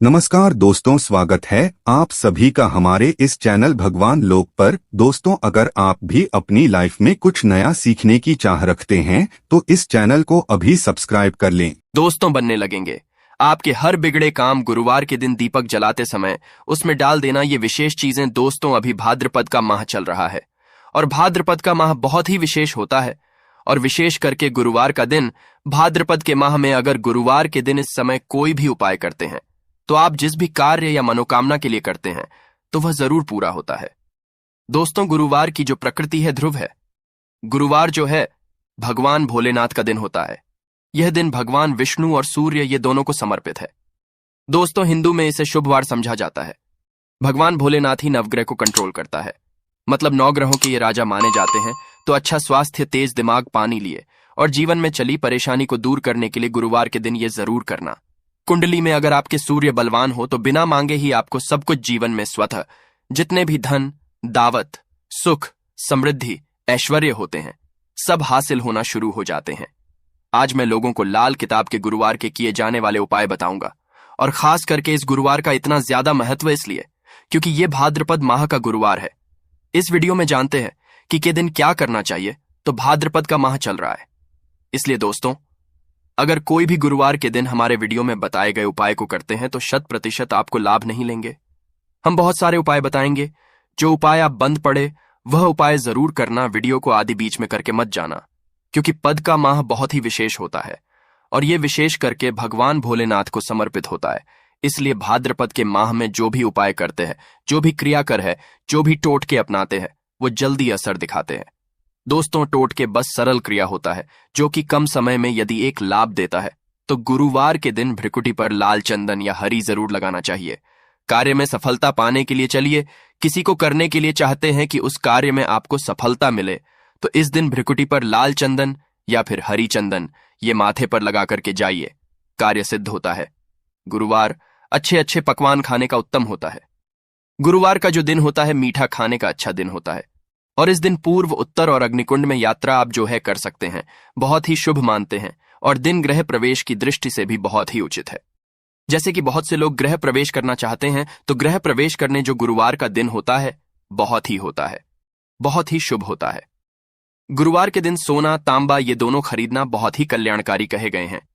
नमस्कार दोस्तों, स्वागत है आप सभी का हमारे इस चैनल भगवान लोक पर। दोस्तों, अगर आप भी अपनी लाइफ में कुछ नया सीखने की चाह रखते हैं तो इस चैनल को अभी सब्सक्राइब कर लें। दोस्तों बनने लगेंगे आपके हर बिगड़े काम गुरुवार के दिन दीपक जलाते समय उसमें डाल देना ये विशेष चीजें। दोस्तों अभी भाद्रपद का माह चल रहा है और भाद्रपद का माह बहुत ही विशेष होता है और विशेष करके गुरुवार का दिन। भाद्रपद के माह में अगर गुरुवार के दिन इस समय कोई भी उपाय करते हैं तो आप जिस भी कार्य या मनोकामना के लिए करते हैं तो वह जरूर पूरा होता है। दोस्तों गुरुवार की जो प्रकृति है ध्रुव है। गुरुवार जो है भगवान भोलेनाथ का दिन होता है। यह दिन भगवान विष्णु और सूर्य ये दोनों को समर्पित है। दोस्तों हिंदू में इसे शुभ वार समझा जाता है। भगवान भोलेनाथ ही नवग्रह को कंट्रोल करता है, मतलब 9 ग्रहों के ये राजा माने जाते हैं। तो अच्छा स्वास्थ्य, तेज दिमाग, पानी लिए और जीवन में चली परेशानी को दूर करने के लिए गुरुवार के दिन ये जरूर करना। कुंडली में अगर आपके सूर्य बलवान हो तो बिना मांगे ही आपको सब कुछ जीवन में स्वतः जितने भी धन, दावत, सुख, समृद्धि, ऐश्वर्य होते हैं सब हासिल होना शुरू हो जाते हैं। आज मैं लोगों को लाल किताब के गुरुवार के किए जाने वाले उपाय बताऊंगा और खास करके इस गुरुवार का इतना ज्यादा महत्व इसलिए क्योंकि यह भाद्रपद माह का गुरुवार है। इस वीडियो में जानते हैं कि के दिन क्या करना चाहिए। तो भाद्रपद का माह चल रहा है, इसलिए दोस्तों अगर कोई भी गुरुवार के दिन हमारे वीडियो में बताए गए उपाय को करते हैं तो 100% आपको लाभ नहीं लेंगे। हम बहुत सारे उपाय बताएंगे। जो उपाय आप बंद पड़े वह उपाय जरूर करना। वीडियो को आदि बीच में करके मत जाना, क्योंकि पद का माह बहुत ही विशेष होता है और यह विशेष करके भगवान भोलेनाथ को समर्पित होता है। इसलिए भाद्रपद के माह में जो भी उपाय करते हैं, जो भी क्रिया कर है, जो भी टोटके अपनाते हैं वो जल्दी असर दिखाते हैं। दोस्तों टोटके बस सरल क्रिया होता है जो कि कम समय में यदि एक लाभ देता है। तो गुरुवार के दिन भ्रिकुटी पर लाल चंदन या हरी जरूर लगाना चाहिए। कार्य में सफलता पाने के लिए चलिए किसी को करने के लिए चाहते हैं कि उस कार्य में आपको सफलता मिले तो इस दिन भ्रिकुटी पर लाल चंदन या फिर हरी चंदन ये माथे पर लगा करके जाइए, कार्य सिद्ध होता है। गुरुवार अच्छे अच्छे पकवान खाने का उत्तम होता है। गुरुवार का जो दिन होता है मीठा खाने का अच्छा दिन होता है और इस दिन पूर्व, उत्तर और अग्निकुंड में यात्रा आप जो है कर सकते हैं, बहुत ही शुभ मानते हैं और दिन ग्रह प्रवेश की दृष्टि से भी बहुत ही उचित है। जैसे कि बहुत से लोग गृह प्रवेश करना चाहते हैं तो गृह प्रवेश करने जो गुरुवार का दिन होता है बहुत ही शुभ होता है। गुरुवार के दिन सोना, तांबा ये दोनों खरीदना बहुत ही कल्याणकारी कहे गए हैं।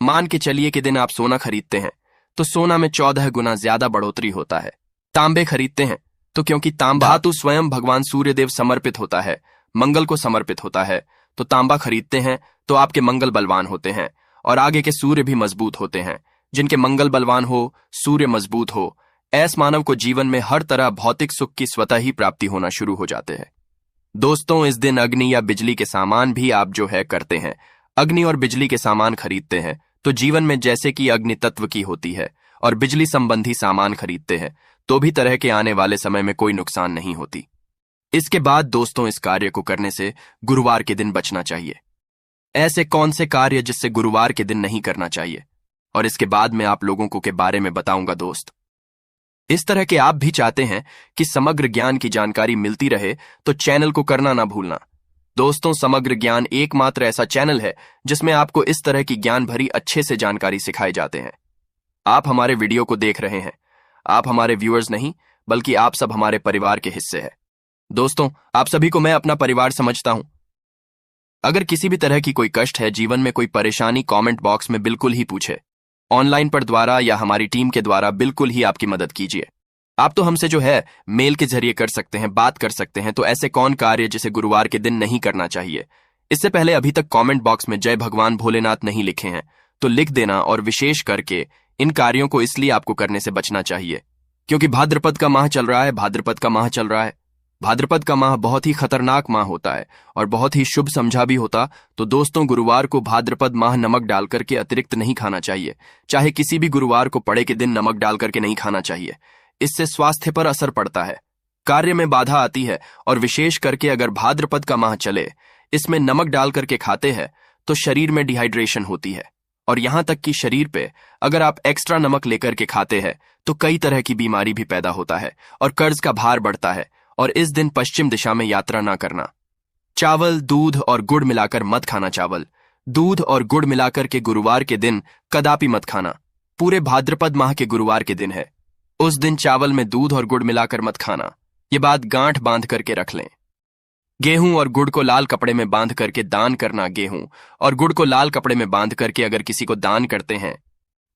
मान के चलिए कि दिन आप सोना खरीदते हैं तो सोना में 14 गुना ज्यादा बढ़ोतरी होता है। तांबे खरीदते हैं तो क्योंकि तांबा धातु स्वयं भगवान सूर्यदेव समर्पित होता है, मंगल को समर्पित होता है, तो तांबा खरीदते हैं तो आपके मंगल बलवान होते हैं और आगे के सूर्य भी मजबूत होते हैं। जिनके मंगल बलवान हो, सूर्य मजबूत हो, ऐस मानव को जीवन में हर तरह भौतिक सुख की स्वतः ही प्राप्ति होना शुरू हो जाते हैं। दोस्तों इस दिन अग्नि या बिजली के सामान भी आप जो है करते हैं, अग्नि और बिजली के सामान खरीदते हैं तो जीवन में जैसे कि अग्नि तत्व की होती है और बिजली संबंधी सामान खरीदते हैं तो भी तरह के आने वाले समय में कोई नुकसान नहीं होती। इसके बाद दोस्तों इस कार्य को करने से गुरुवार के दिन बचना चाहिए। ऐसे कौन से कार्य जिससे गुरुवार के दिन नहीं करना चाहिए और इसके बाद मैं आप लोगों को के बारे में बताऊंगा। दोस्त इस तरह के आप भी चाहते हैं कि समग्र ज्ञान की जानकारी मिलती रहे तो चैनल को करना ना भूलना। दोस्तों समग्र ज्ञान एकमात्र ऐसा चैनल है जिसमें आपको इस तरह की ज्ञान भरी अच्छे से जानकारी सिखाए जाते हैं। आप हमारे वीडियो को देख रहे हैं, आप हमारे व्यूअर्स नहीं बल्कि आप सब हमारे परिवार के हिस्से हैं। दोस्तों आप सभी को मैं अपना परिवार समझता हूं। अगर किसी भी तरह की कोई कष्ट है, जीवन में कोई परेशानी, कमेंट बॉक्स में बिल्कुल ही पूछे। ऑनलाइन पर द्वारा या हमारी टीम के द्वारा बिल्कुल ही आपकी मदद कीजिए। आप तो हमसे जो है मेल के जरिए कर सकते हैं, बात कर सकते हैं। तो ऐसे कौन कार्य जिसे गुरुवार के दिन नहीं करना चाहिए? इससे पहले अभी तक कमेंट बॉक्स में जय भगवान भोलेनाथ नहीं लिखे हैं तो लिख देना। और विशेष करके इन कार्यों को इसलिए आपको करने से बचना चाहिए क्योंकि भाद्रपद का माह चल रहा है। भाद्रपद का माह बहुत ही खतरनाक माह होता है और बहुत ही शुभ समझा भी होता। तो दोस्तों गुरुवार को भाद्रपद माह नमक डाल करके अतिरिक्त नहीं खाना चाहिए। चाहे किसी भी गुरुवार को पड़े के दिन नमक डाल करके नहीं खाना चाहिए। इससे स्वास्थ्य पर असर पड़ता है, कार्य में बाधा आती है और विशेष करके अगर भाद्रपद का माह चले, इसमें नमक डाल करके खाते हैं तो शरीर में डिहाइड्रेशन होती है और यहां तक कि शरीर पे अगर आप एक्स्ट्रा नमक लेकर के खाते हैं तो कई तरह की बीमारी भी पैदा होता है और कर्ज का भार बढ़ता है। और इस दिन पश्चिम दिशा में यात्रा ना करना। चावल, दूध और गुड़ मिलाकर मत खाना। चावल, दूध और गुड़ मिलाकर के गुरुवार के दिन कदापि मत खाना। पूरे भाद्रपद माह के गुरुवार के दिन है। उस दिन चावल में दूध और गुड़ मिलाकर मत खाना। ये बात गांठ बांध करके रख लें। गेहूं और गुड़ को लाल कपड़े में बांध करके दान करना। गेहूं और गुड़ को लाल कपड़े में बांध करके अगर किसी को दान करते हैं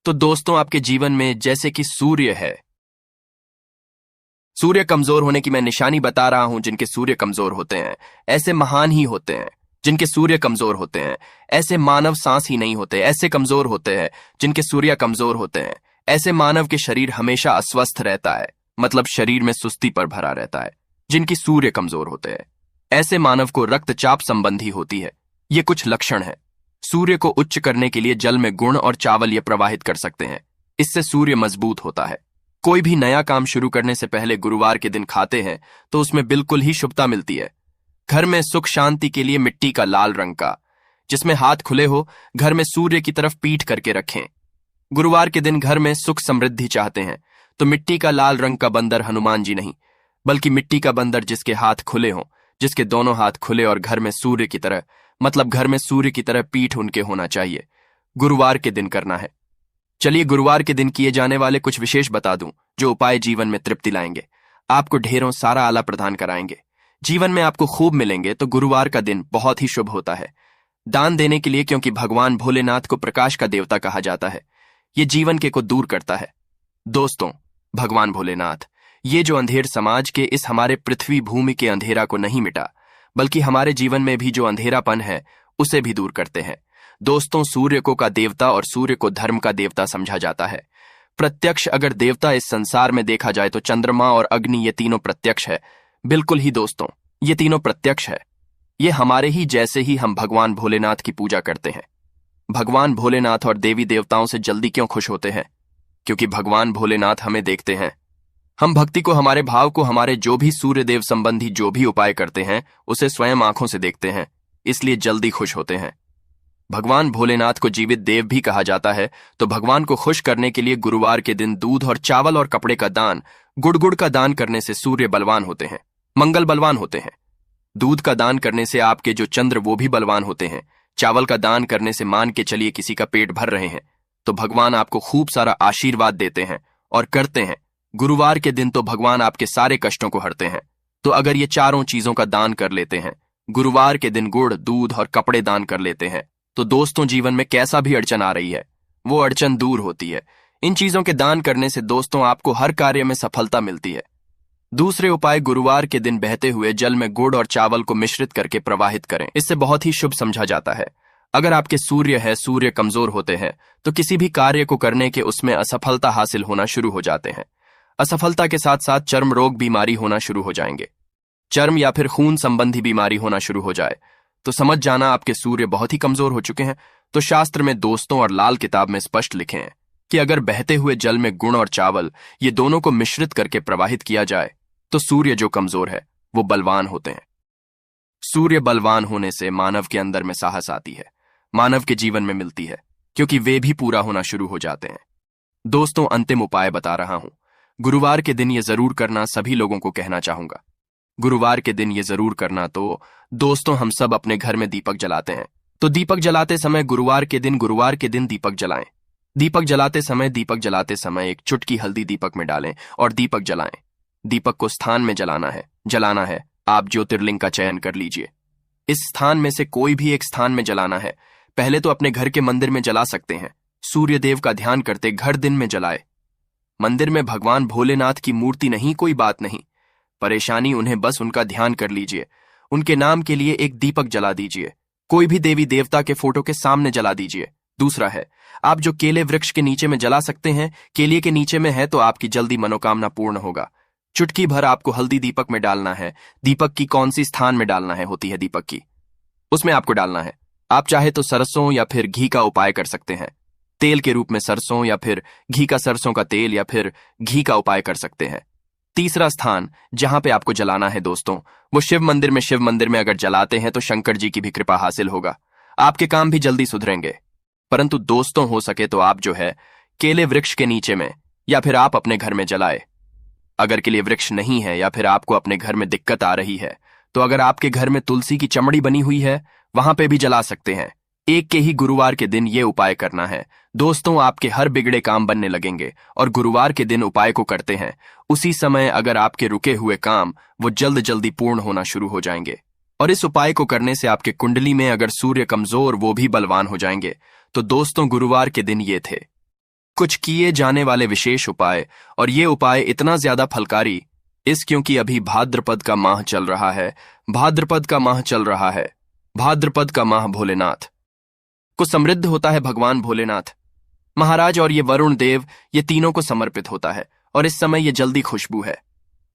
तो दोस्तों आपके जीवन में जैसे कि सूर्य है। सूर्य कमजोर होने की मैं निशानी बता रहा हूं। जिनके सूर्य कमजोर होते हैं ऐसे महान ही होते हैं। जिनके सूर्य कमजोर होते हैं ऐसे मानव सांस ही नहीं होते। ऐसे कमजोर होते हैं जिनके सूर्य कमजोर होते हैं ऐसे मानव के शरीर हमेशा अस्वस्थ रहता है, मतलब शरीर में सुस्ती पर भरा रहता है। जिनकी सूर्य कमजोर होते हैं ऐसे मानव को रक्तचाप संबंधी होती है। ये कुछ लक्षण है। सूर्य को उच्च करने के लिए जल में गुण और चावल ये प्रवाहित कर सकते हैं। इससे सूर्य मजबूत होता है। कोई भी नया काम शुरू करने से पहले गुरुवार के दिन खाते हैं तो उसमें बिल्कुल ही शुभता मिलती है। घर में सुख शांति के लिए मिट्टी का लाल रंग का, जिसमें हाथ खुले हो, घर में सूर्य की तरफ पीठ करके रखें। गुरुवार के दिन घर में सुख समृद्धि चाहते हैं तो मिट्टी का लाल रंग का बंदर हनुमान जी नहीं, बल्कि मिट्टी का बंदर जिसके हाथ खुले हों, जिसके दोनों हाथ खुले और घर में सूर्य की तरह, मतलब घर में सूर्य की तरह पीठ उनके होना चाहिए, गुरुवार के दिन करना है। चलिए गुरुवार के दिन किए जाने वाले कुछ विशेष बता दूं जो उपाय जीवन में तृप्ति लाएंगे, आपको ढेरों सारा आला प्रदान कराएंगे, जीवन में आपको खूब मिलेंगे। तो गुरुवार का दिन बहुत ही शुभ होता है दान देने के लिए, क्योंकि भगवान भोलेनाथ को प्रकाश का देवता कहा जाता है। ये जीवन के को दूर करता है। दोस्तों, भगवान भोलेनाथ ये जो अंधेर समाज के इस हमारे पृथ्वी भूमि के अंधेरा को नहीं मिटा, बल्कि हमारे जीवन में भी जो अंधेरापन है उसे भी दूर करते हैं। दोस्तों, सूर्य को का देवता और सूर्य को धर्म का देवता समझा जाता है। प्रत्यक्ष अगर देवता इस संसार में देखा जाए तो चंद्रमा और अग्नि ये तीनों प्रत्यक्ष है। बिल्कुल ही दोस्तों, ये तीनों प्रत्यक्ष है। ये हमारे ही जैसे ही हम भगवान भोलेनाथ की पूजा करते हैं। भगवान भोलेनाथ और देवी देवताओं से जल्दी क्यों खुश होते हैं? क्योंकि भगवान भोलेनाथ हमें देखते हैं। हम भक्ति को, हमारे भाव को, हमारे जो भी सूर्य देव संबंधी जो भी उपाय करते हैं उसे स्वयं आंखों से देखते हैं, इसलिए जल्दी खुश होते हैं। भगवान भोलेनाथ को जीवित देव भी कहा जाता है। तो भगवान को खुश करने के लिए गुरुवार के दिन दूध और चावल और कपड़े का दान, गुड़ का दान करने से सूर्य बलवान होते हैं, मंगल बलवान होते हैं। दूध का दान करने से आपके जो चंद्र वो भी बलवान होते हैं। चावल का दान करने से मान के चलिए किसी का पेट भर रहे हैं तो भगवान आपको खूब सारा आशीर्वाद देते हैं और करते हैं। गुरुवार के दिन तो भगवान आपके सारे कष्टों को हरते हैं। तो अगर ये चारों चीजों का दान कर लेते हैं, गुरुवार के दिन गुड़, दूध और कपड़े दान कर लेते हैं, तो दोस्तों जीवन में कैसा भी अड़चन आ रही है वो अड़चन दूर होती है। इन चीजों के दान करने से दोस्तों आपको हर कार्य में सफलता मिलती है। दूसरे उपाय, गुरुवार के दिन बहते हुए जल में गुड़ और चावल को मिश्रित करके प्रवाहित करें। इससे बहुत ही शुभ समझा जाता है। अगर आपके सूर्य कमजोर होते हैं तो किसी भी कार्य को करने के उसमें असफलता हासिल होना शुरू हो जाते हैं। असफलता के साथ साथ चर्म रोग बीमारी होना शुरू हो जाएंगे। चर्म या फिर खून संबंधी बीमारी होना शुरू हो जाए तो समझ जाना आपके सूर्य बहुत ही कमजोर हो चुके हैं। तो शास्त्र में दोस्तों और लाल किताब में स्पष्ट लिखे हैं कि अगर बहते हुए जल में गुड़ और चावल ये दोनों को मिश्रित करके प्रवाहित किया जाए तो सूर्य जो कमजोर है वो बलवान होते हैं। सूर्य बलवान होने से मानव के अंदर में साहस आती है, मानव के जीवन में मिलती है, क्योंकि वे भी पूरा होना शुरू हो जाते हैं। दोस्तों, अंतिम उपाय बता रहा हूं। गुरुवार के दिन ये जरूर करना, सभी लोगों को कहना चाहूंगा। गुरुवार के दिन ये जरूर करना। तो दोस्तों, हम सब अपने घर में दीपक जलाते हैं, तो दीपक जलाते समय गुरुवार के दिन दीपक जलाएं। दीपक जलाते समय एक चुटकी हल्दी दीपक में डालें और दीपक जलाएं। दीपक को स्थान में जलाना है। आप ज्योतिर्लिंग का चयन कर लीजिए। इस स्थान में से कोई भी एक स्थान में जलाना है। पहले तो अपने घर के मंदिर में जला सकते हैं। सूर्य देव का ध्यान करते घर दिन में जलाए। मंदिर में भगवान भोलेनाथ की मूर्ति नहीं, कोई बात नहीं, परेशानी उन्हें बस उनका ध्यान कर लीजिए। उनके नाम के लिए एक दीपक जला दीजिए। कोई भी देवी देवता के फोटो के सामने जला दीजिए। दूसरा है, आप जो केले वृक्ष के नीचे में जला सकते हैं, केले के नीचे में है तो आपकी जल्दी मनोकामना पूर्ण होगा। चुटकी भर आपको हल्दी दीपक में डालना है। दीपक की कौन सी स्थान में डालना है होती है दीपक की, उसमें आपको डालना है। आप चाहे तो सरसों या फिर घी का उपाय कर सकते हैं। तेल के रूप में सरसों या फिर घी का, सरसों का तेल या फिर घी का उपाय कर सकते हैं। तीसरा स्थान जहां पे आपको जलाना है दोस्तों, वो शिव मंदिर में अगर जलाते हैं तो शंकर जी की भी कृपा हासिल होगा, आपके काम भी जल्दी सुधरेंगे। परंतु दोस्तों, हो सके तो आप जो है केले वृक्ष के नीचे में या फिर आप अपने घर में जलाए। अगर केले वृक्ष नहीं है या फिर आपको अपने घर में दिक्कत आ रही है तो अगर आपके घर में तुलसी की चमड़ी बनी हुई है वहां पे भी जला सकते हैं। एक के ही गुरुवार के दिन ये उपाय करना है। दोस्तों, आपके हर बिगड़े काम बनने लगेंगे और गुरुवार के दिन उपाय को करते हैं उसी समय अगर आपके रुके हुए काम वो जल्द जल्दी पूर्ण होना शुरू हो जाएंगे। और इस उपाय को करने से आपके कुंडली में अगर सूर्य कमजोर वो भी बलवान हो जाएंगे। तो दोस्तों, गुरुवार के दिन ये थे कुछ किए जाने वाले विशेष उपाय। और ये उपाय इतना ज्यादा फलकारी क्योंकि अभी भाद्रपद का माह चल रहा है। भाद्रपद का माह चल रहा है। भाद्रपद का माह भोलेनाथ को समृद्ध होता है। भगवान भोलेनाथ महाराज और ये वरुण देव, ये तीनों को समर्पित होता है। और इस समय ये जल्दी खुशबू है।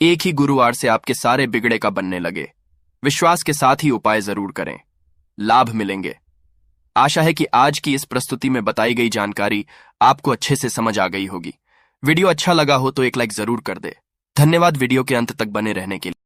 एक ही गुरुवार से आपके सारे बिगड़े का बनने लगे। विश्वास के साथ ही उपाय जरूर करें, लाभ मिलेंगे। आशा है कि आज की इस प्रस्तुति में बताई गई जानकारी आपको अच्छे से समझ आ गई होगी। वीडियो अच्छा लगा हो तो एक लाइक जरूर कर दे। धन्यवाद वीडियो के अंत तक बने रहने के लिए।